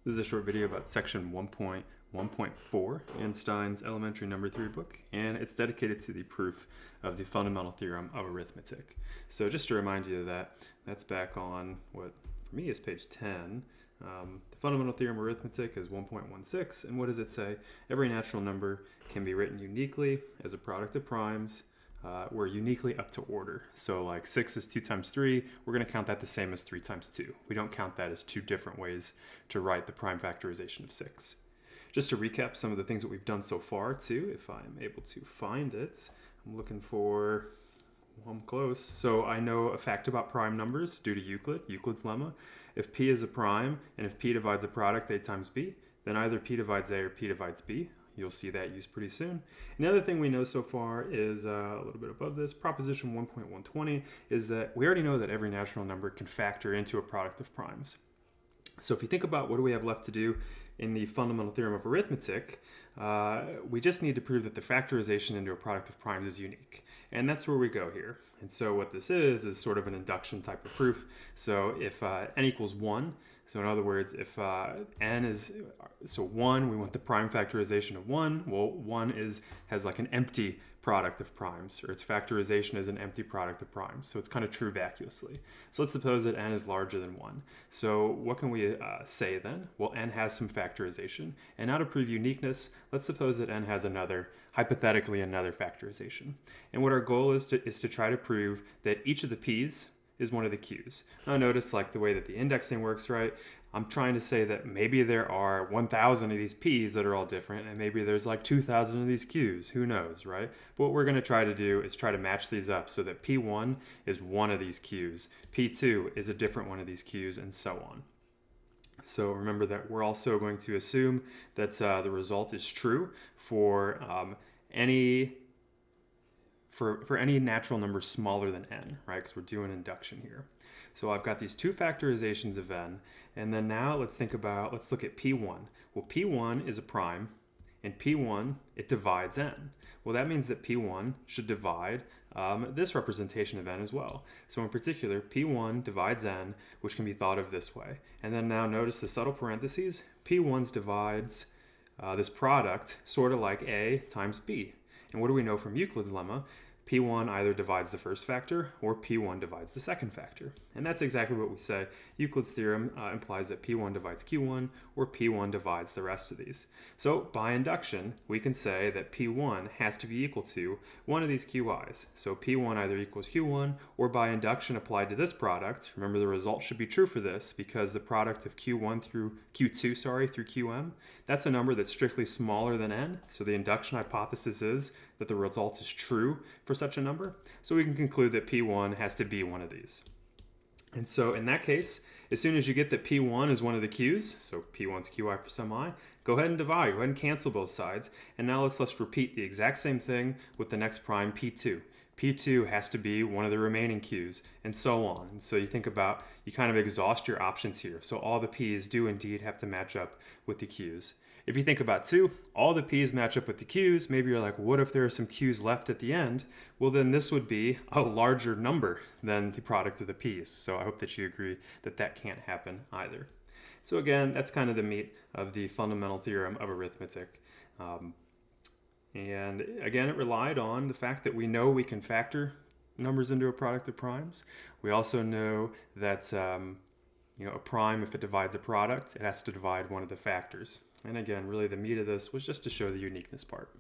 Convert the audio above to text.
This is a short video about section 1.1.4 in Stein's elementary number theory book, and it's dedicated to the proof of the fundamental theorem of arithmetic. So just to remind you that that's back on what for me is page 10. The fundamental theorem of arithmetic is 1.16, and what does it say? Every natural number can be written uniquely as a product of primes. We're uniquely up to order. So like 6 is 2 times 3, we're going to count that the same as 3 times 2. We don't count that as two different ways to write the prime factorization of 6. Just to recap some of the things that we've done so far too, if I'm able to find it. I'm looking for, well, I'm close. So I know a fact about prime numbers due to Euclid's lemma. If P is a prime and if P divides a product A times B, then either P divides A or P divides B. You'll see that used pretty soon. And the other thing we know so far is a little bit above this, proposition 1.120, is that we already know that every natural number can factor into a product of primes. So if you think about what do we have left to do in the fundamental theorem of arithmetic, we just need to prove that the factorization into a product of primes is unique. And that's where we go here. And so what this is sort of an induction type of proof. So if n equals 1, so in other words, if n is, so 1, we want the prime factorization of 1. Well, 1 has like an empty product of primes, or its factorization is an empty product of primes. So it's kind of true vacuously. So let's suppose that n is larger than 1. So what can we say then? Well, n has some factorization. And now to prove uniqueness, let's suppose that n has hypothetically another factorization. And what our goal is to try to prove that each of the p's is one of the q's. Now notice like the way that the indexing works, right? I'm trying to say that maybe there are 1,000 of these p's that are all different, and maybe there's like 2,000 of these q's, who knows, right? But what we're going to try to do is try to match these up so that p1 is one of these q's, p2 is a different one of these q's, and so on. So remember that we're also going to assume that the result is true for any natural number smaller than n, right? Because we're doing induction here. So I've got these two factorizations of n, and then now let's look at p1. Well, p1 is a prime, and p1, it divides n. Well, that means that p1 should divide this representation of n as well. So in particular, p1 divides n, which can be thought of this way. And then now notice the subtle parentheses. p1's divides this product sort of like a times b. And what do we know from Euclid's lemma? P1 either divides the first factor or P1 divides the second factor. And that's exactly what we say. Euclid's theorem implies that P1 divides Q1 or P1 divides the rest of these. So by induction, we can say that P1 has to be equal to one of these Qi's. So P1 either equals Q1 or by induction applied to this product. Remember, the result should be true for this because the product of Q1 through Q2, through Qm, that's a number that's strictly smaller than n. So the induction hypothesis is that the result is true for such a number. So we can conclude that P1 has to be one of these. And so in that case, as soon as you get that P1 is one of the Q's, so P1's Qi for some I, go ahead and divide, go ahead and cancel both sides. And now let's repeat the exact same thing with the next prime, P2. P2 has to be one of the remaining Q's, and so on. And so you think about, you kind of exhaust your options here. So all the P's do indeed have to match up with the Q's. If you think about 2, all the p's match up with the q's. Maybe you're like, what if there are some q's left at the end? Well, then this would be a larger number than the product of the p's. So I hope that you agree that that can't happen either. So again, that's kind of the meat of the fundamental theorem of arithmetic. And again, it relied on the fact that we know we can factor numbers into a product of primes. We also know that a prime, if it divides a product, it has to divide one of the factors. And again, really the meat of this was just to show the uniqueness part.